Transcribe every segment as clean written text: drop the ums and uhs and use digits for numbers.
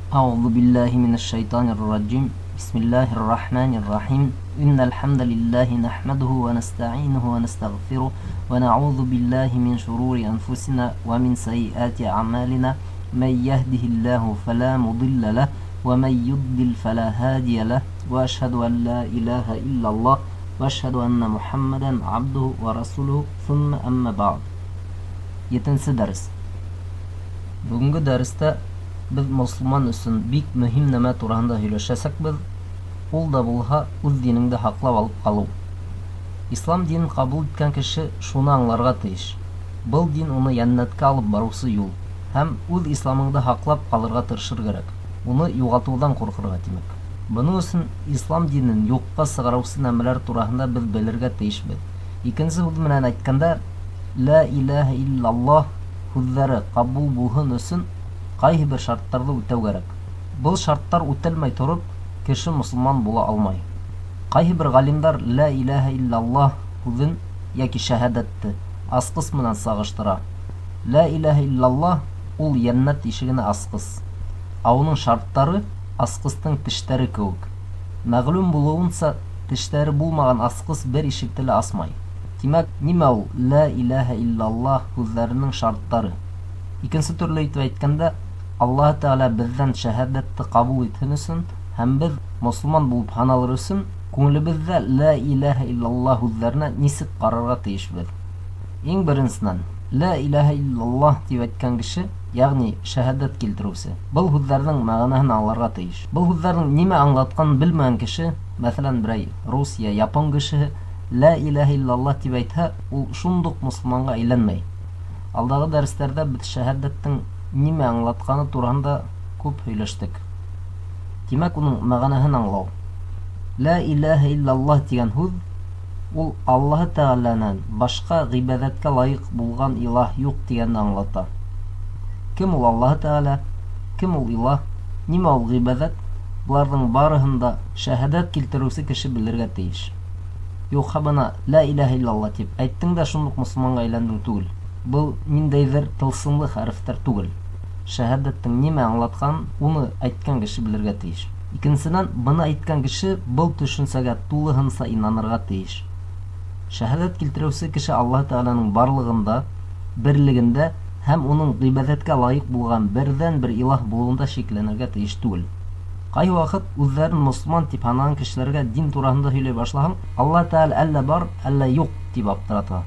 أعوذ بالله من الشيطان الرجيم. بسم الله الرحمن الرحيم. إن الحمد لله نحمده ونستعينه ونستغفره ونعوذ بالله من شرور أنفسنا ومن سيئات أعمالنا. من يهده الله فلا مضل له ومن يضلل فلا هادي له وأشهد أن لا إله إلا الله وأشهد أن محمدا عبده ورسوله ثم أما بعد. 7-нче дәрес. Бүгенге дәрестә biz Müslüman өсөн бик мөһим нәмә турында һөйләшәсәкбез. Ул да булһа үз динеңдә һаклап алып калу. Ислам динен кабул иткән кеше шуны аңларга тиеш. Был дин уны яннәткә алып баручы юл һәм үз исламыңда һаклап калырга тырышыр кирәк. Уны югалтудан куркырга тимәк. Буның өчен ислам динен юкка сыгаручы нәмәләр турында без белергә тиешбез. Икенче үз менән әйткәндә, ла илаһа иллаллаһ сүзләре кабул булһын өчен кайһы бер шарттарны үтәү кирәк. Бу шарттар үтәлмәй торып, кеше мусулман була алмай. Кайһы бер галимдар ла илаһа иллаллаһ сүзен яки шаһадатты аскыс менән сагыштыра. Ла илаһа иллаллаһ ул яннат ишегенә аскыс. Аның шарттары аскыстың тешләре кебек. Мәгълүм булуынча, тешләре булмаган аскыс бер ишекте лә асмай. Димәк, нимә ул ла илаһа иллаллаһ сүзләренең шарттары? Икенче төрле итеп әйткәндә, Аллаһ Тәгалә бездән шаһадатты кабул итһен өчен һәм без мусулман булып һаналыр өчен күңелебездә ла илаһа иллаллаһ сүзләренә нисек карарга тиешбез. Иң беренчедән, ла илаһа иллаллаһ дип әйткән кеше, ягъни шаһадат килтерүче, бу сүзләрнең мәгънәһен аңларга тиеш. Бу сүзләрнең нимә аңлатканын белмәгән кеше, мәсәлән, берәй Русия, Япон кеше ла илаһа иллаллаһ дип әйтһә, ул шундук мусулманга әйләнмәй. Алдагы дәресләрдә без шаһадаттың нимә аңлатканы турында күп һөйләштек. Димәк, уның мәгънәһен аңлау. Ла илаһа иллаллаһ дигән сүз ул Аллаһ Тәгаләнән башка гыйбадәткә лаек булган илаһ юк дигәнне аңлата. Кем ул Аллаһ Тәгалә? Кем ул илаһ? Нимә ул гыйбадәт? Буларның барыһын да шаһадат килтерүче кеше белергә тиеш. Юкһа бына ла илаһа иллаллаһ дип әйттең дә шундук мусулманга әйләндең түгел. Был ниндәйдер тылсымлы хәрефтәр түгел. Шаһадаттың нимә аңлаткан, уны әйткән кеше белергә тиеш. Икенчедән, буны әйткән кеше был төшенсәгә тулыһынча инанырга тиеш. Шаһадат килтерүче кеше Аллаһ Тәгаләнең барлыгында, берлегендә һәм уның гыйбадәткә лаек булган бердән-бер илаһ булуында шикләнергә тиеш түгел. Кай вакыт үзләрен мусулман дип һанаган кешеләргә дин турында һөйләй башлаһаң, Аллаһ Тәгалә әллә бар, әллә юк дип аптырата.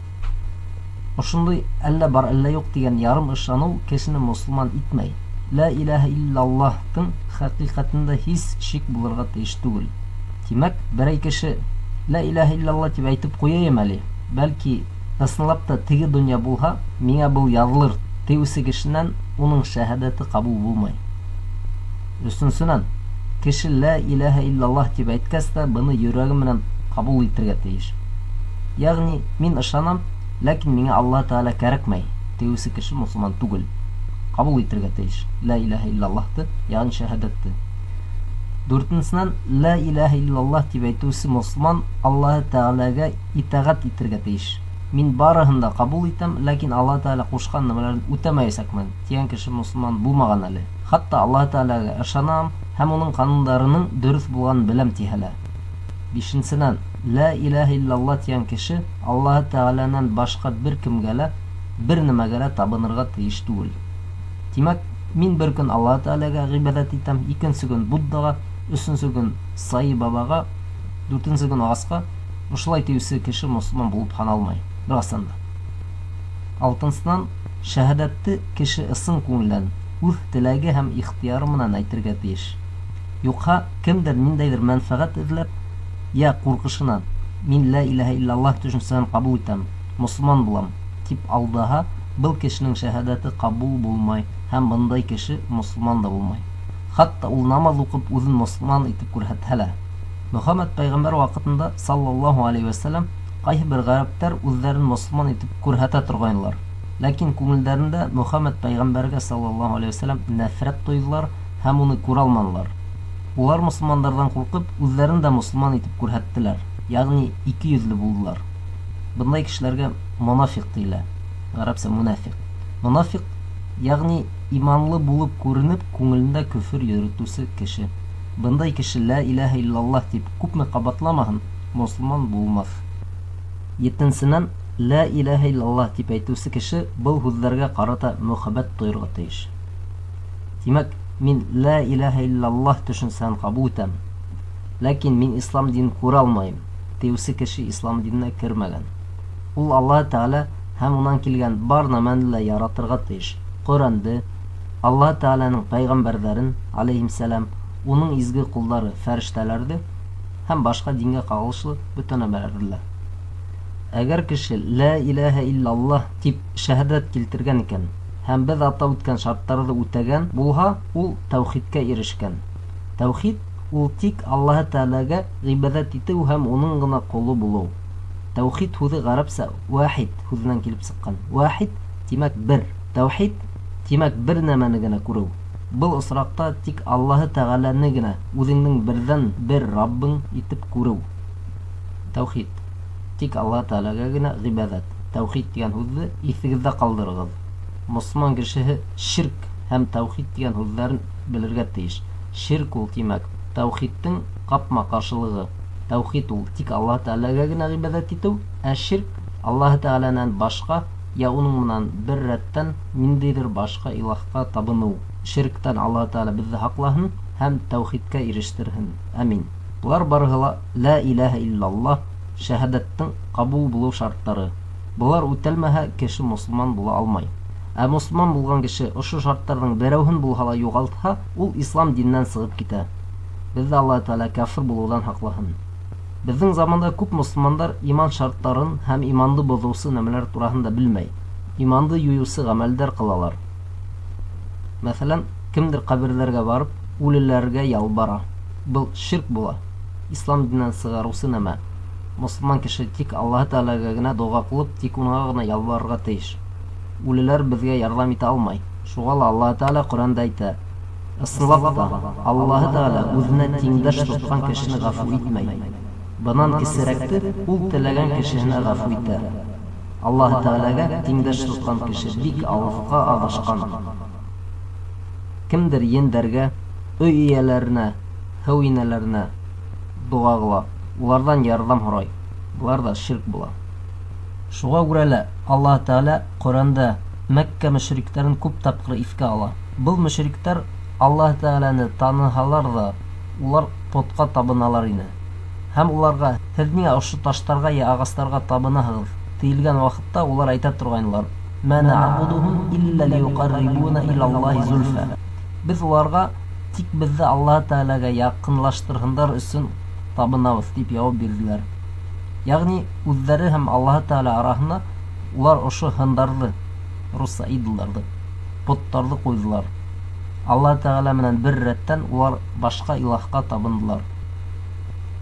Ошондой әллә бар, әллә юк дигән ярым ышану кешене мусулман итмәй. Ла илаһа иллаллаһтың хакыйкатында һич шик булырга тиеш түгел. Димәк, берәй кеше ла илаһа иллаллаһ дип әйтеп куяйм әле, бәлки ысынлап та теге дөнья булһа, миңа бу язылыр диюсе кешенән уның шаһадаты кабул булмай. Өченчедән, кеше ла илаһа иллаллаһ дип әйткәс тә, буны йөрәге менән кабул итәргә тиеш. Ягъни, мин ышанам, ләкин миңа Аллаһ Тәгалә кәрәкмәй диюсе кеше мусулман түгел. Кабул итәргә тиеш ла илаһа иллаллаһты, ягъни шаһадатты. Дүртенчедән, ла илаһа иллаллаһ дип әйтүче мусулман Аллаһ Тәгаләгә итагать итәргә тиеш. Мин барыһын да кабул итәм, ләкин Аллаһ Тәгалә кушкан нәмәләрен үтәмәячәкмен дигән кеше мусулман булмаган әле. Хатта Аллаһ Тәгаләгә ышанам һәм уның кануннарының дөрес булганын беләм тиһәләр. Бишенчедән, ла илаһа иллаллаһ дигән кеше Аллаһ Тәгаләнән башка бер кемгә лә, бер нәмәгә лә табынырга тиеш түгел. Димәк, мин бер көн Аллаһ Тәгаләгә гыйбадат итәм, икенче көн Буддага, өченче көн Саи бабага, дүртенче көн Агаска. Ушулай диюсе кеше мусулман булып һаналмай. Расында. Алтынчыдан, шаһадатты кеше ысын күңелдән, үз теләге һәм ихтыяры менән әйтергә тиеш. Юкһа, кемдер ниндәйдер мәнфәгать эзләп, я куркышыннан, мин ла илаһа иллаллаһ төшенсәен кабул итәм, мусулман булам дип алдаһа, был кешенең шаһадаты кабул булмай һәм бындай кеше мусулман да булмай. Хатта ул намаз укып үзен мусулман итеп күрһәтһә лә. Мөхәммәд пәйгамбәр вакытында саллаллаһу алейхи ва саллям кайһы бер гарәптәр үзләрен мусулман итеп күрһәтә торганнар. Ләкин күңелләрендә Мөхәммәд пәйгамбәргә саллаллаһу алейхи ва саллям нәфрәт тойдылар һәм уны күрә алмадылар. Улар мусулмандардан куркып, үзләрен дә мусулман итеп күрһәттеләр. Ягъни ике йөзле булдылар. Бундай кешеләргә мунафиq диләр. Гарәпчә мунафиq. Мунафиq, ягъни иманлы булып күренеп, күңелендә көфөр йөртүсе кеше. Бындай кеше ла илаха иллаллах дип күпме кабатламаһын, мусулман булмас. Етенсенән, ла илаха иллаллах дип әйтүсе кеше был һүҙләргә карата мөхәббәт тойырга тиеш. Димәк, мин ла илаха иллаллах төшенсән кабул итәм. Ләкин мин ислам динен күрә алмайым. Теүсе кеше ислам диненә кермәгән. Ул Аллаһ Тәгалә һәм унан килгән бар нәмәне лә яратырга тиеш. Коранды, Аллаһ Тәгаләнең пәйгамбәрләрен, алейһиссәлам, уның изге кулдары, фәрештәләрде һәм башка дингә кагылышлы бөтен нәмәләрне. Әгәр кеше ла илаха иллаллах дип шәһадәт килтергән икән һәм без атап үткән шарттарны үтәгән булһа, ул тәүхидкә ирешкән. Тәүхид ул тик Аллаһ Тәгаләгә гыйбадәт итү һәм уның гына кулы булу. Тәүхид һүзе гарәпсә вахид һүзеннән килеп сыккан. Вахид димәк бер. Тәүхид димәк бер нәмәне генә күрү. Был осракта тик Аллаһ Тәгаләне генә үзеңнең бердән бер Раббың итеп күрү. Тәүхид тик Аллаһ Тәгаләгә генә гыйбадәт. Тәүхид дигән һүзне исегездә калдырыгыз. Мусулман кешеһе ширк һәм тәүхид дигән һүзләрне белергә тиеш. Ширк ул димәк тәүхидтең капма каршылыгы. Тәүхид ул тик Аллаһ Тәгаләгә генә гыйбадәт итү, ә ширк Аллаһ Тәгаләнән башка я уның менән бер рәттән ниндидер башка илаһка табыну. Ширктән Аллаһ Тәгалә безне һаклаһын һәм тәүхидкә ирештерһен. Амин. Булар барыгы ла илаха иллаллах шәһадәттең кабул булу шарттары. Булар үтәлмәһә, кеше мусулман була алмай. Ә мусулман булган кеше ошо шарттарның берәүһен булһа ла югалтһа, ул ислам диненнән сыгып китә. Безне Аллаһ Тәгалә кафир булудан һаклаһын. Безнең заманда күп мусулмандар иман шарттарын һәм иманды бозусы нәмәләр турасында белмәй. Иманды ююсы гамәлдәр кылалар. Мәсәлән, кемдер каберләргә барып, үлеләргә ялбара. Был ширк була. Ислам диненнән сыгарусы нәмә. Мусулман кеше тик Аллаһ Тәгаләгә генә дуа кылып, тик уңа гына ялбарырга тиеш. Үлеләр безгә ярдәм итә алмай. Шуга ла Аллаһ Тәгалә Коранда әйтә: "Ысынлап та, Аллаһ Тәгалә үзенә тиңдәш тоткан кешене гафу итмәй. Бынан кисерәкте ул теләгән кешене гафу итә. Аллаһ Тәгаләгә тиңдәш тоткан кеше бик алыфка адашкан." Кемдер ендәргә, өй ияләренә, һыу инәләренә дуа кыла, улардан ярдәм һорай. Булар да ширк була. Шуга күрә лә Аллаһ Тәгалә Коранда Мәккә мөшрикләрен күп тапкыр ифкә ала. Был мөшрикләр Аллаһ Тәгаләне таныһалар да, улар потка табыналар ине. Һәм уларга һез нигә ошо таштарга я агастарга табынаһығыз тиелгән вакытта улар әйтә торганнар: "Ма нa'будухум илля лиюқаррибуна илаллаһи зульфа." Без уларга тик безне Аллаһ Тәгаләгә якынлаштырһындар өчен табынабыз дип җавап бирделәр. Ягъни үзләре һәм Аллаһ Тәгалә арасында улар ошо һындарды, руса идолларды, поттарды куйдылар. Аллаһ Тәгалә менән бер рәттән улар башка илаһка табындылар.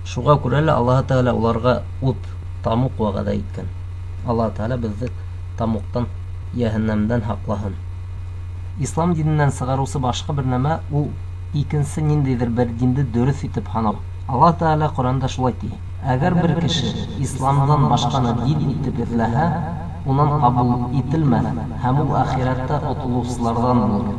Шуга күрә лә Аллаһ Тәгалә уларга ут, тамук вәгъдә иткән. Аллаһ Тәгалә безне тамуктан, яһәннәмдән һаклаһын. Ислам диненнән сыгарусы башка бер нәмә ул икенче ниндидер бер динде дөрес итеп һанау. Аллаһ Тәгалә Коранда шулай ди: "Әгәр бер кеше исламдан башканы дин итеп эзләһә, унан кабул ителмәс һәм ул ахиратта отылучылардан булыр."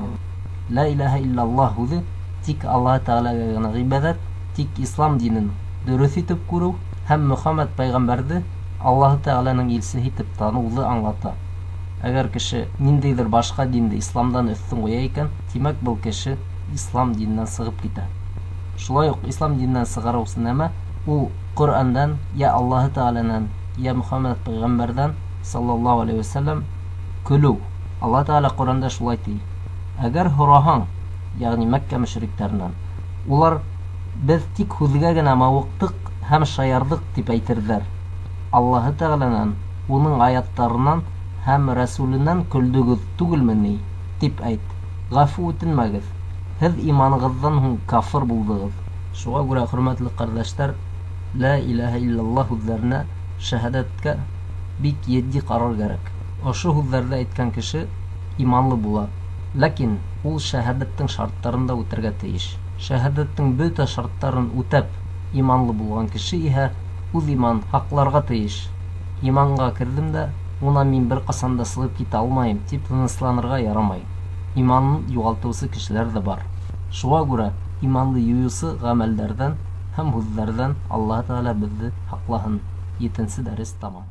Ла илаха иллаллах һүзе тик Аллаһ Тәгаләгә генә гыйбадәт, тик ислам динен дөрес итеп күрү һәм Мөхәммәд пәйгамбәрне Аллаһ Тәгаләнең илчесе итеп тануды аңлата. Әгәр кеше ниндидер башка динде исламдан өстен куя икән, димәк был кеше ислам диненнән сыгып китә. Шулай ук ислам диненнән сыгарусы нәмә ул Коръәннән, я Аллаһ Тәгаләнән, я Мөхәммәд пәйгамбәрдән саллаллаһу алейхи ва саллям көлү. Аллаһ Тәгалә Коръәндә шулай ди: "Әгәр һораһаң, ягъни Мәккә мөшрикләреннән, улар без тик һүзгә генә мавыктык һәм шаярдык дип әйтерҙәр. Аллаһ Тәгаләнән, уның аяттарынан һәм Рәсүленнән көлдөгөз түгелме ни?" дип әйт. Гафу үтенмәгез. Һез иманығыҙҙан һуң кафир булдығыҙ. Шуға күрә, хөрмәтле ҡәрҙәштәр, ла илаха иллаллах һүҙҙәренә, шәһәдәткә бик етди ҡарар кәрәк. Ошо һүҙҙәрҙе әйткән кеше иманлы була. Ләкин ул шәһәдәттең шарттарында үтәргә тейеш. Шәһәдәттең бөтә шарттарын үтәп иманлы булган кеше иһә үҙ иман һаҡларға тейеш. Иманға кердем дә, унан мин бер ҡасан да сығып китә алмайым, тип тынысланырға ярамай. imanın югалтуысы кешеләр дә бар. Шуңа күрә иманны ююсы гамәлләрдән һәм һүзләрдән Аллаһ Тәгалә безне һаклаһын. 7-нче дәрес тәмам.